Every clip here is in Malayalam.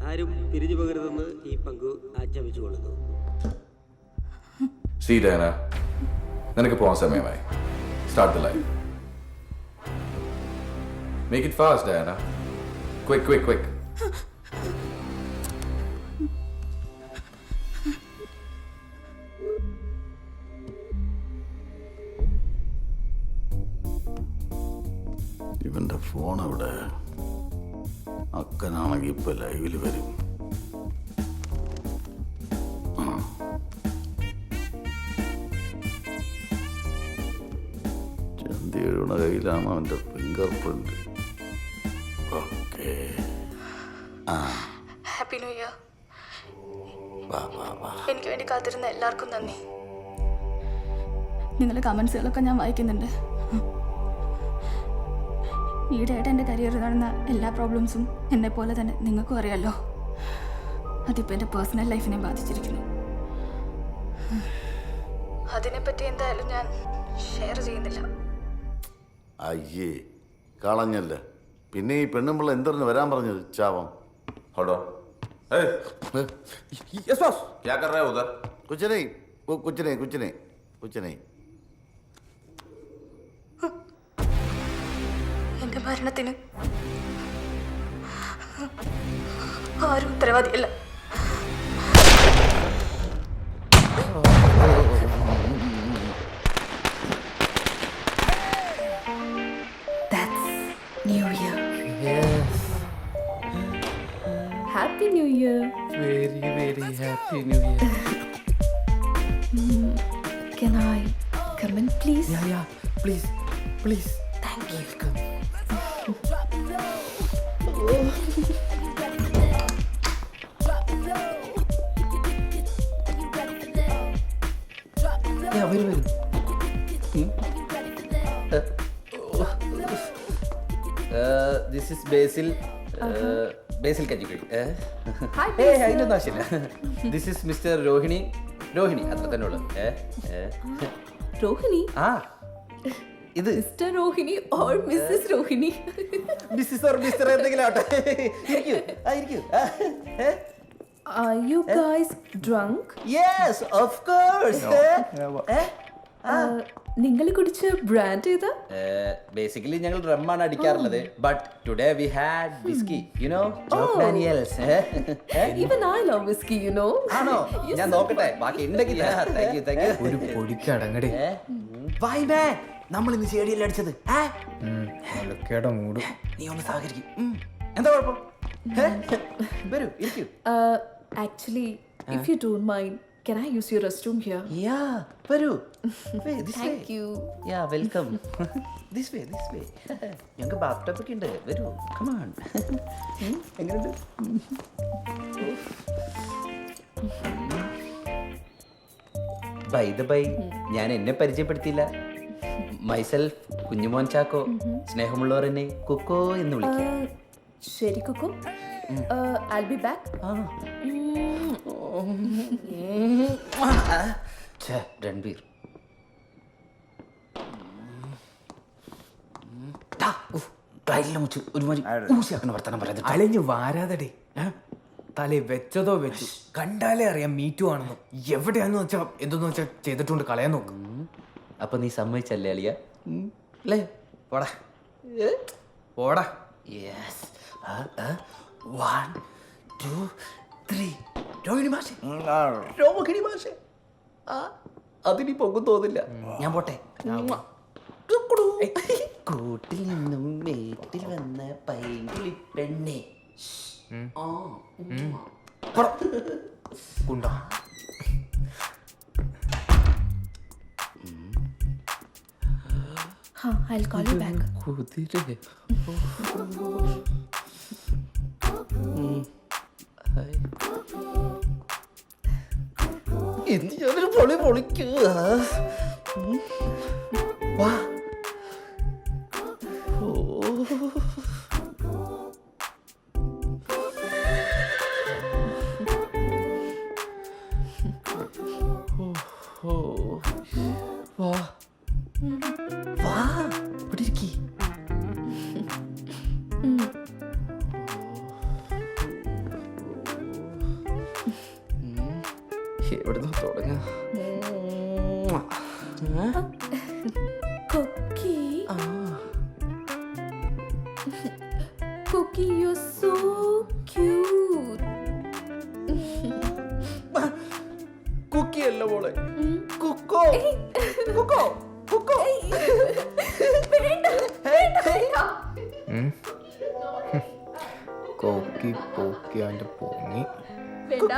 ആരും പിരിഞ്ഞു പോകരുതെന്ന് ഈ പങ്കു ആജ്ഞാപിച്ചുകൊള്ളുന്നു. See Diana, നിനക്ക് പോകാൻ സമയമായി. Start the line. Make it fast, Diana. Quick, quick, quick. ഇവന്റെ ഫോൺ അവിടെ. അക്കനാണെങ്കിൽ ഇപ്പൊ ലൈവിൽ വരും. ചന്തിയുടെ കയ്യിലാണ് അവന്റെ finger print. Okay. Happy new year. വാ വാ വാ. എനിക്ക് വേണ്ടി കാത്തിരുന്ന എല്ലാവർക്കും നന്ദി. നിങ്ങളുടെ കമൻസുകളൊക്കെ ഞാൻ വായിക്കുന്നുണ്ട്. ഈയിടെയായിട്ട് എൻ്റെ കരിയറിൽ നടന്ന എല്ലാ പ്രോബ്ലംസും എന്നെ പോലെ തന്നെ നിങ്ങൾക്കും അറിയാമല്ലോ. അതിപ്പോൾ എൻ്റെ പേഴ്സണൽ ലൈഫിനെ ബാധിച്ചിരിക്കുന്നു. അതിനെപ്പറ്റി എന്തായാലും ഞാൻ ഷെയർ ചെയ്യുന്നില്ല. അയ്യേ കളഞ്ഞല്ല. പിന്നെ ഈ പെണ്ണുമ്പിള്ള എന്തിനു വരാൻ പറഞ്ഞത്? ചാവം. Hold on. Hey. Yes, boss. क्या कर रहे हो उधर? कुछ नहीं, वो कुछ नहीं, कुछ नहीं, कुछ नहीं. എൻ്റെ മരണത്തിന് ആരും ഉത്തരവാദിയല്ല. That's New Year. Yes. Happy New Year. Very, very happy New Year. Can I come in, please? Yeah, please, please. Thank you. Welcome. Yeah, വരൂ. This is Basil. Basil കഞ്ഞിക്കടി. Hi, അതിനൊന്നും ആവശ്യമില്ല. This is Mr. Rohini. Rohini അത്ര തന്നെ ഉള്ളു. Rohini? ആ ഇത് Mr. Rohini or Mrs. Rohini? Mrs or mister എന്തെങ്കിലും ആട്ടെ. ഇരിക്കൂ. Are you guys drunk? Yes of course. നിങ്ങൾ കുടിച്ച ബ്രാൻഡ് ഏതാ? ബേസിക്കലി ഞങ്ങൾ റമ്മാണ് അടിക്കാറുള്ളത്. But today we had whisky, you know, Jack Daniels. Even I love whiskey, you know. ആണോ? ഞാൻ നോക്കട്ടെ ബാക്കി ഉണ്ടെങ്കിൽ. Thank you. ഒരു പൊടിക്ക് അടങ്ങടേ. വൈ മാൻ, നമ്മൾ ഇന്ന് ചേടിയല്ലേ അടിച്ചത്. ഒലക്കേടെ മൂട്. നീ ഒന്ന് സഹകരിക്കും. എന്താ കുഴപ്പം? വരൂ ഇരിക്കൂ. Actually, if you don't mind, can I use your restroom here? യാ വരൂ. Thank you. Yeah welcome. This way. ഞങ്ങൾക്ക് ബാത്ടബ് ഒക്കെ ഉണ്ട്. വരൂ, കം ഓൺ. എങ്ങനെയുണ്ട്? ബൈ ദ ബൈ, ഞാൻ എന്നെ പരിചയപ്പെടുത്തിയില്ല. മൈസെൽഫ് കുഞ്ഞുമോൻ ചാക്കോ. സ്നേഹമുള്ളവർ എന്നെ കുക്കോ എന്ന് വിളിക്കാം. ശരി Kuku. I'll be back. Ranbir അലഞ്ഞു വാരാതടേ. തലേ വെച്ചതോ വെച്ചു. കണ്ടാലേ അറിയാം മീറ്റു ആണെന്ന്. എവിടെയാന്ന് വെച്ചാ എന്തെന്ന് വെച്ചാ ചെയ്തിട്ടുണ്ട് കളയാൻ നോക്കും. അപ്പൊ നീ സമ്മതിച്ചല്ലേ അളിയ? അല്ലേ? പോടാ പോടാ. യെസ്. 1 2 3. രോഹിണി മാഷെ, രോഹിണി മാഷെ. അതിനി പൊങ്ങും തോന്നില്ല. ഞാൻ പോട്ടെ. കൂട്ടിൽ നിന്നും വീട്ടിൽ വന്ന പൈങ്കിളി പെണ്ണെ. കുണ്ടാ. I'll call you back. കുതിരെ. എന്ത് ഞാനൊരു പൊളി പൊളിക്കുക. വാ. വാ വാ, ഇവിടെ ഇരിക്കി. എവിടുന്ന് തുടങ്ങാം? Cookie. Cookie, you're so cute. Kuki അല്ല മോളെ, കുക്കോ കുക്കോ കുക്കോ. കോക്കി പോക്കി അവൻ്റെ പൊങ്ങി. വേണ്ട.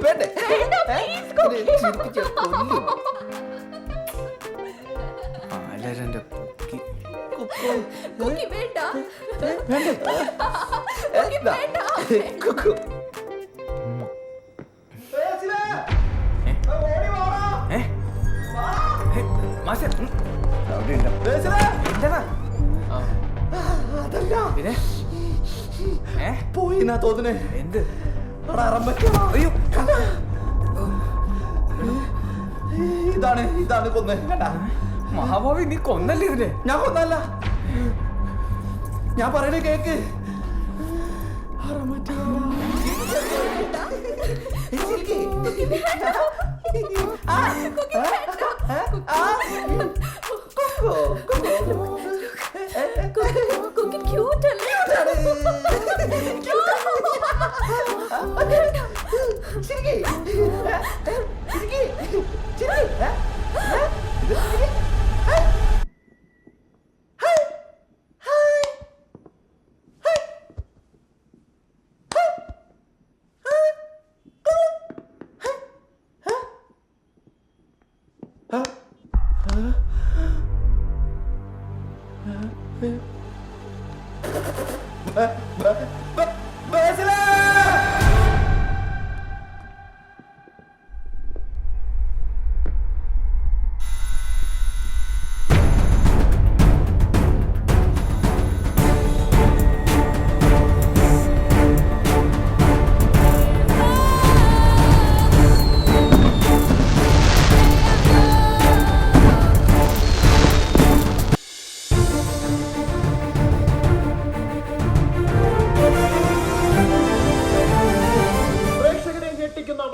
വേണ്ടേ? ചിരിപ്പിച്ച കൊല്ലും. ആലരൻ്റെ പൊക്കി. Cookie, വേണ്ട. കുക്കു. മാഷെ പിന്നെ പോയി എന്നാ തോന്നുന്നേ. എന്ത്? അയ്യോ ഇതാണ് കൊന്ന്. കണ്ടാ? മഹാഭാവി, നീ കൊന്നല്ലേ ഇതിനെ? ഞാൻ കൊന്നല്ല, ഞാൻ പറയണേ കേക്ക്. Cookie cute അല്ലേ?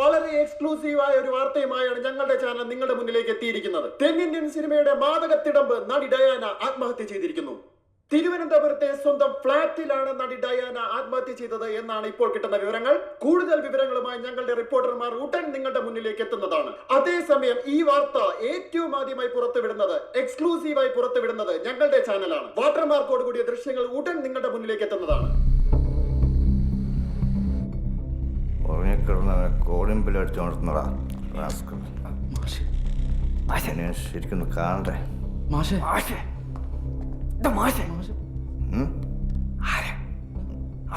വളരെ എക്സ്ക്ലൂസീവായ ഒരു വാർത്തയുമായാണ് ഞങ്ങളുടെ ചാനൽ നിങ്ങളുടെ മുന്നിലേക്ക് എത്തിയിരിക്കുന്നത്. തെന്നിന്ത്യൻ സിനിമയുടെ മാതകത്തിടമ്പ് നടി ഡയാന ആത്മഹത്യ ചെയ്തിരിക്കുന്നു. തിരുവനന്തപുരത്തെ സ്വന്തം ഫ്ളാറ്റിലാണ് നടി ഡയാന ആത്മഹത്യ ചെയ്തത് എന്നാണ് ഇപ്പോൾ കിട്ടുന്ന വിവരങ്ങൾ. കൂടുതൽ വിവരങ്ങളുമായി ഞങ്ങളുടെ റിപ്പോർട്ടർമാർ ഉടൻ നിങ്ങളുടെ മുന്നിലേക്ക് എത്തുന്നതാണ്. അതേസമയം ഈ വാർത്ത ഏറ്റവും ആദ്യമായി പുറത്തുവിടുന്നത്, എക്സ്ക്ലൂസീവായി പുറത്തുവിടുന്നത് ഞങ്ങളുടെ ചാനലാണ്. വാട്ടർമാർക്കോട് കൂടിയ ദൃശ്യങ്ങൾ ഉടൻ നിങ്ങളുടെ മുന്നിലേക്ക് എത്തുന്നതാണ്. ഉറങ്ങിക്കിടന്ന് കോളിമ്പിലടിച്ച് ഉണർത്തുന്നടാ ശരിക്കും കാണണ്ടേ? മാഷെ മാഷെ മാഷെ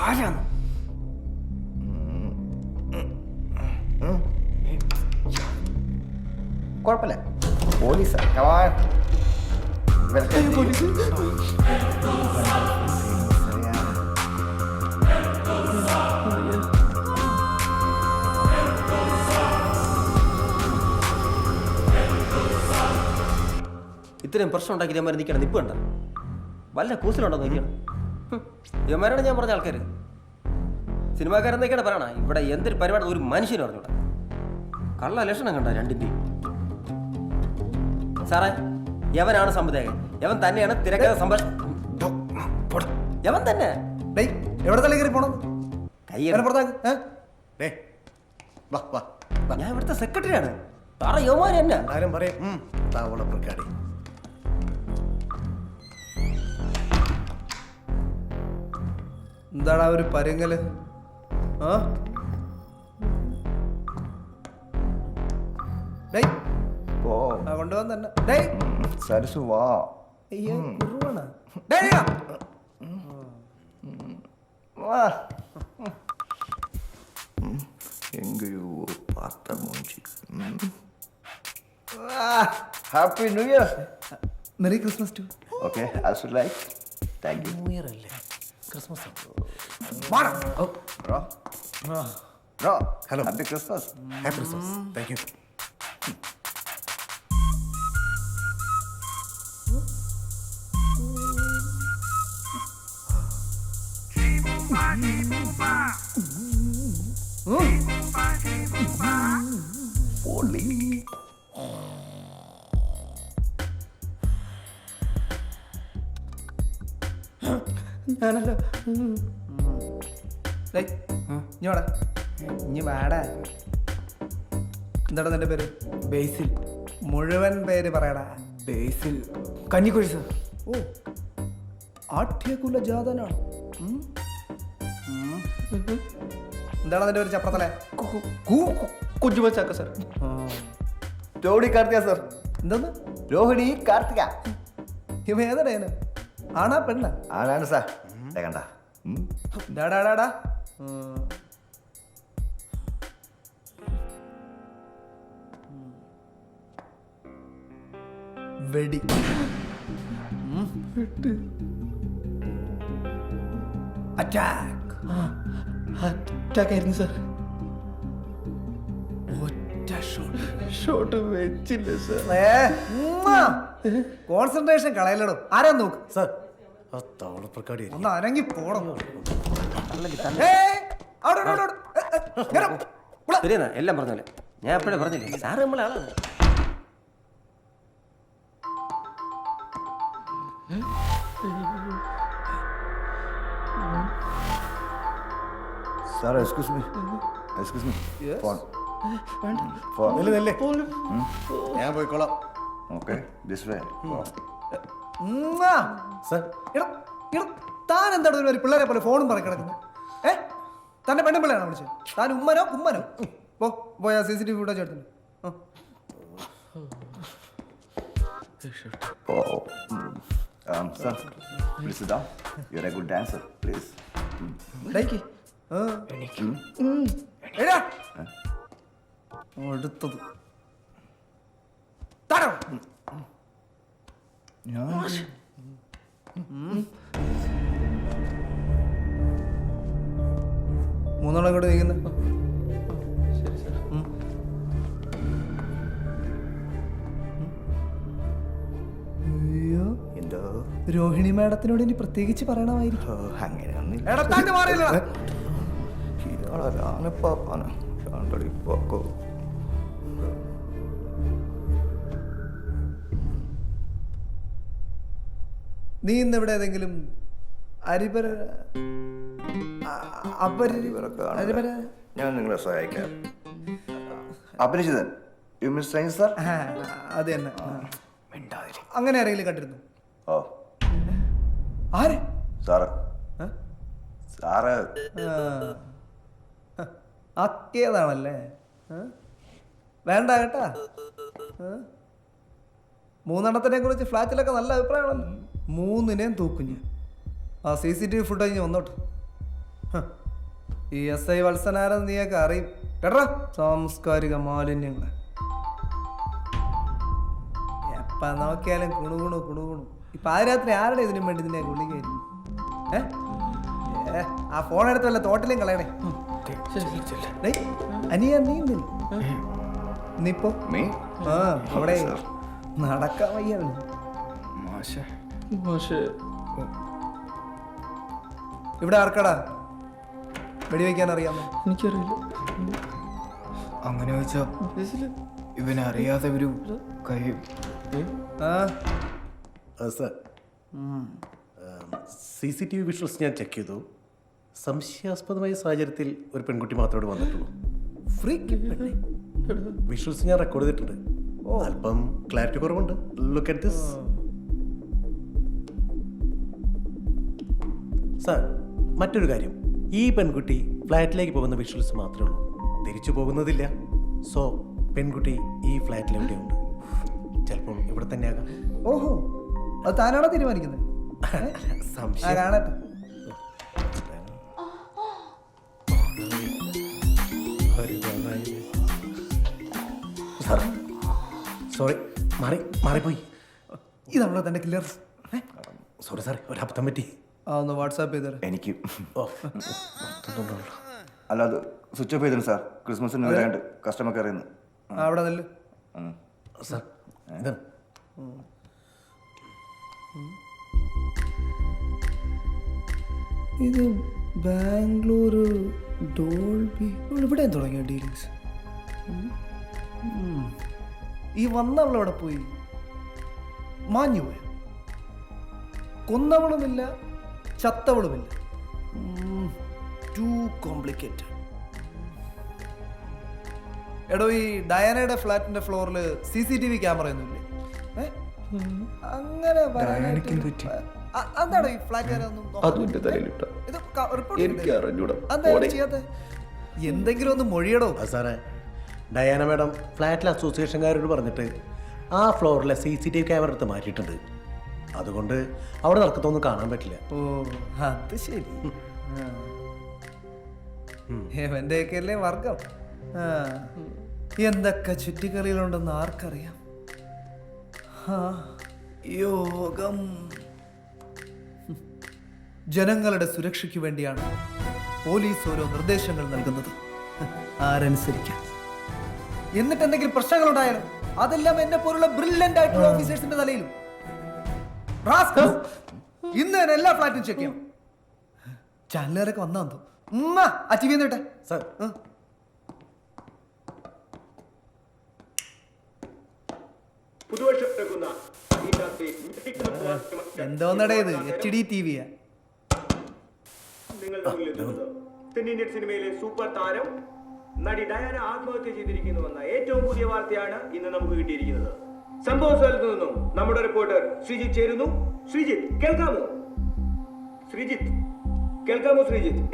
ആരാണ്? കുഴപ്പമില്ല, പോലീസാ. ഇത്രയും പ്രശ്നം ഉണ്ടാക്കി ഇതേമാരെ നിൽക്കണം. നിപ്പ് കണ്ട വല്ല കൂസിലുണ്ടോ നോക്കിയാണ്. ഇവന്മാരാണ് ഞാൻ പറഞ്ഞ ആൾക്കാർ. സിനിമാക്കാരെന്നൊക്കെയാണ് പറയണ. ഇവിടെ എന്തൊരു പരിപാടി ഒരു മനുഷ്യന് പറഞ്ഞൂടെ. കള്ള ലക്ഷണം കണ്ട രണ്ടിൻ്റെയും. സാറേ, യവനാണ് സംവിധായകൻ. യവൻ തന്നെയാണ് തിരക്കഥ സംഭാഷണം. യവൻ തന്നെ. എവിടെ തള്ളി കയറി പോണം? ഞാൻ ഇവിടുത്തെ സെക്രട്ടറിയാണ്. സാറേ, യവമാൻ തന്നെ. ആരും പറയും താവള പ്രക്കാടി. എന്താടാ ഒരു പരുങ്ങല്? കൊണ്ടുവന്ന് തന്നെ സരസു വാ. എങ്കയോ പാത്ത മൂഞ്ചി. Happy new year. Merry Christmas too. Okay, I should like. Thank you. New year അല്ലേ? Christmas. Bro, hello. Happy Christmas. Happy Christmas. Thank you. ഞാനല്ലോ. ഡേയ്, ഇഞ്ഞി വാടാ. ഇഞ്ഞി വാടാ. എന്താടാ നിന്റെ പേര്? ബേസിൽ. മുഴുവൻ പേര് പറയടാ. ബേസിൽ കഞ്ഞിക്കുഴി സാർ. ഓ, ആഠ്യകുല ജാതനാണ്. എന്താണ് നിന്റെ പേര്? ചപ്രത്തലെ കുഞ്ഞുമോൻ ചാക്കോ സാർ. രോഹിണി കാർത്തിക സാർ. എന്തെന്ന്? രോഹിണി കാർത്തിക. ഇവ ഏതാ? ആണാ പെണ്ണ? ആരാണ് സാർ കണ്ട ഡാടാ. വെടി. അറ്റാക്കായിരുന്നു സാർ. ഷോട്ട് വെച്ചില്ല സാർ. കോൺസെൻട്രേഷൻ കളയലടോ. ആരാ നോക്ക് സാർ ആ താവളപ്രക്കാടി ഒന്ന് അനങ്ങി പോണം. ശരിയെന്നാ എല്ലാം പറഞ്ഞല്ലേ. ഞാൻ എപ്പോഴും പറഞ്ഞില്ലേ സാറ് നമ്മളെ ആളാണ്. സാർ എക്സ്ക്യൂസ് മീ ഫോൺ ഞാൻ പോയിക്കോളാം. ഓക്കെ ദിസ് വേ സാർ താൻ എന്താണ് ഒരു പിള്ളേരെ പോലെ ഫോണും പറ കിടക്കുന്നത്? തന്റെ പെണ്ണും പിള്ളേരാണ് വിളിച്ചത്. താൻ ഉമ്മനോ കുമ്മനോ? പോയാ CCTV ഫുട്ടേജ് എടുത്തിട്ടുണ്ട്. sir, please sit down. You're a good dancer, please. അടുത്തത് മൂന്നെണ്ണം കൂടെ നീങ്ങുന്ന. അയ്യോ, രോഹിണി മാഡത്തിനോട് ഇനി പ്രത്യേകിച്ച് പറയണമായിരിക്കും. നീ ഇന്ന് ഇവിടെ ഏതെങ്കിലും അരിപര ഞാൻ നിങ്ങളെ സഹായിക്കാം. അപരിചിതൻ യു മിസ് സൈൻസ് സാർ? അത് തന്നെ. അങ്ങനെ ആരെങ്കിലും കണ്ടിരുന്നു? ഓ ആര്? സാറ് സാറ് ആക്കിയതാണല്ലേ? വേണ്ട കേട്ടാ. മൂന്നെണ്ണത്തിനെ കുറിച്ച് ഫ്ലാറ്റിലൊക്കെ നല്ല അഭിപ്രായമാണല്ലോ. മൂന്നിനെയും തൂക്കും ഞാൻ. ആ CCTV ഫുട്ടേജ് വന്നോട്ട്. ഈ SI വത്സനാരെന്ന് നീയൊക്കെ അറിയും കേട്ടാ. സാംസ്കാരിക മാലിന്യങ്ങളെ എപ്പ നോക്കിയാലും കുണുകുണു. ഈ പാതിരാത്രി ആരുടെ ഇതിനും വേണ്ടി നിന്നെ ഗുളികയായിരുന്നു? ആ ഫോൺ എടുത്ത് വല്ല തോട്ടിലും കളയണേ. അനിയ നീ ഇന്നിപ്പോ അവിടെ നടക്കാൻ വയ്യ. ഇവിടെ ആർക്കടാ വെടിവെക്കാൻ അറിയാമോ? എനിക്കറിയില്ല. അങ്ങനെ വെച്ചാ ഇവനറിയാതെ ഒരു കൈ. സാർ CCTV വിഷ്വൽസ് ഞാൻ ചെക്ക് ചെയ്തു. സംശയാസ്പദമായ സാഹചര്യത്തിൽ ഒരു പെൺകുട്ടി മാത്രമേ വന്നിട്ടുള്ളൂ. വിഷ്വൽസ് ഞാൻ റെക്കോർഡ് ചെയ്തിട്ടുണ്ട്. അല്പം ക്ലാരിറ്റി കുറവുണ്ട്. Look at this. സാർ മറ്റൊരു കാര്യം, ഈ പെൺകുട്ടി ഫ്ലാറ്റിലേക്ക് പോകുന്ന വിഷ്വൽസ് മാത്രമേ ഉള്ളൂ, തിരിച്ചു പോകുന്നതില്ല. സോ പെൺകുട്ടി ഈ ഫ്ലാറ്റിൽ എവിടെയുണ്ട്. ചിലപ്പം ഇവിടെ തന്നെ ആകാം. ഓഹോ, അത് താനാണോ തീരുമാനിക്കുന്നത്? സംശയം. കാണട്ടെ. സോറി, മാറിപ്പോയി. ഇതാണോ തന്റെ കില്ലർ? സോറി സാറേ, ഒരു അബദ്ധം പറ്റി. ഒന്ന് വാട്സാപ്പ് ചെയ്തേ. എനിക്ക് അല്ല, അത് സ്വിച്ച് ഓഫ് ചെയ്തിട്ടുണ്ട് സാർ. ക്രിസ്മസിന് വരാണ്ട് കസ്റ്റമർ കെയർ ചെയ്യുന്നു. അവിടെ നെല്ല് സാർ ഇതാണ്. ഇത് ബാംഗ്ലൂർ ഡോൾബി. ഇവിടെ തുടങ്ങിയ ഡീലിങ്സ്. ഈ വന്നവളവിടെ പോയി മാഞ്ഞു പോയ, കൊന്നവളുമില്ല ചത്തവളുമില്ല. To complicated. എടോ, ഈ ഡയാനയുടെ ഫ്ലാറ്റിന്റെ ഫ്ലോറിൽ CCTV ക്യാമറ ഒന്നുമില്ലേ? അങ്ങനെ അതാണോ ഈ ഫ്ലാറ്റ് എന്തെങ്കിലും ഒന്ന് മൊഴിയടോ. സാറേ, ഡയാന മാഡം ഫ്ലാറ്റിലെ അസോസിയേഷൻകാരോട് പറഞ്ഞിട്ട് ആ ഫ്ലോറിലെ CCTV ക്യാമറ എടുത്ത് മാറ്റിയിട്ടുണ്ട്. അതുകൊണ്ട് അവിടെ നടക്കത്തൊന്നും കാണാൻ പറ്റില്ല. ഓ, അത് ശരി. എവന്റെയൊക്കെ അല്ലേ വർഗം. എന്തൊക്കെ ചുറ്റിക്കളികളുണ്ടെന്ന് ആർക്കറിയാം. യോഗം. ജനങ്ങളുടെ സുരക്ഷയ്ക്ക് വേണ്ടിയാണ് പോലീസ് ഓരോ നിർദ്ദേശങ്ങൾ നൽകുന്നത്. ആരനുസരിക്കാൻ. എന്നിട്ട് എന്തെങ്കിലും പ്രശ്നങ്ങളുണ്ടായാലും അതെല്ലാം എന്നെ പോലുള്ള ബ്രില്യന്റ് ആയിട്ടുള്ള ഓഫീസേഴ്സിന്റെ തലയിലും. ഇന്ന് തന്നെ എല്ലാ ഫ്ലാറ്റും ചെക്ക് ചെയ്യണം. ചാനലുകാരൊക്കെ വന്നാന്തോ. ആ TV എന്നിട്ടെ സാർ, എന്തോന്നടേ ഇത്? HD TV-യാ? നിങ്ങളുടെ മുന്നിലെത്തുന്നത് തെന്നിന്ത്യൻ സിനിമയിലെ സൂപ്പർ താരം നടി ഡയാന ആത്മഹത്യ ചെയ്തിരിക്കുന്നുവെന്ന ഏറ്റവും പുതിയ വാർത്തയാണ് ഇന്ന് നമുക്ക് കിട്ടിയിരിക്കുന്നത്. സംഭവ സ്ഥലത്ത് നിന്നും നമ്മുടെ റിപ്പോർട്ടർ ശ്രീജിത്ത് ചേരുന്നു. ശ്രീജിത്ത്, കേൾക്കാമോ? ശ്രീജിത്ത്,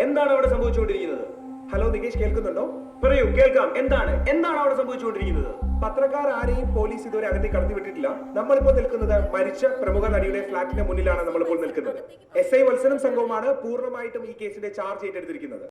എന്താണ് അവിടെ സംഭവിച്ചുകൊണ്ടിരിക്കുന്നത്? ഹലോ നികേഷ്, കേൾക്കുന്നുണ്ടോ? പറയൂ, കേൾക്കാം. എന്താണ് അവിടെ സംഭവിച്ചുകൊണ്ടിരിക്കുന്നത്? പത്രക്കാർ ആരെയും പോലീസ് ഇതുവരെ അകത്തേക്ക് കടത്തിവിട്ടിട്ടില്ല. നമ്മളിപ്പോൾ നിൽക്കുന്നത് മരിച്ച പ്രമുഖ നടിയുടെ ഫ്ളാറ്റിന്റെ മുന്നിലാണ് നമ്മളിപ്പോൾ നിൽക്കുന്നത്. SI വത്സനം സംഘവുമാണ് പൂർണ്ണമായിട്ടും ഈ കേസിന്റെ ചാർജ് ഏറ്റെടുത്തിരിക്കുന്നത്.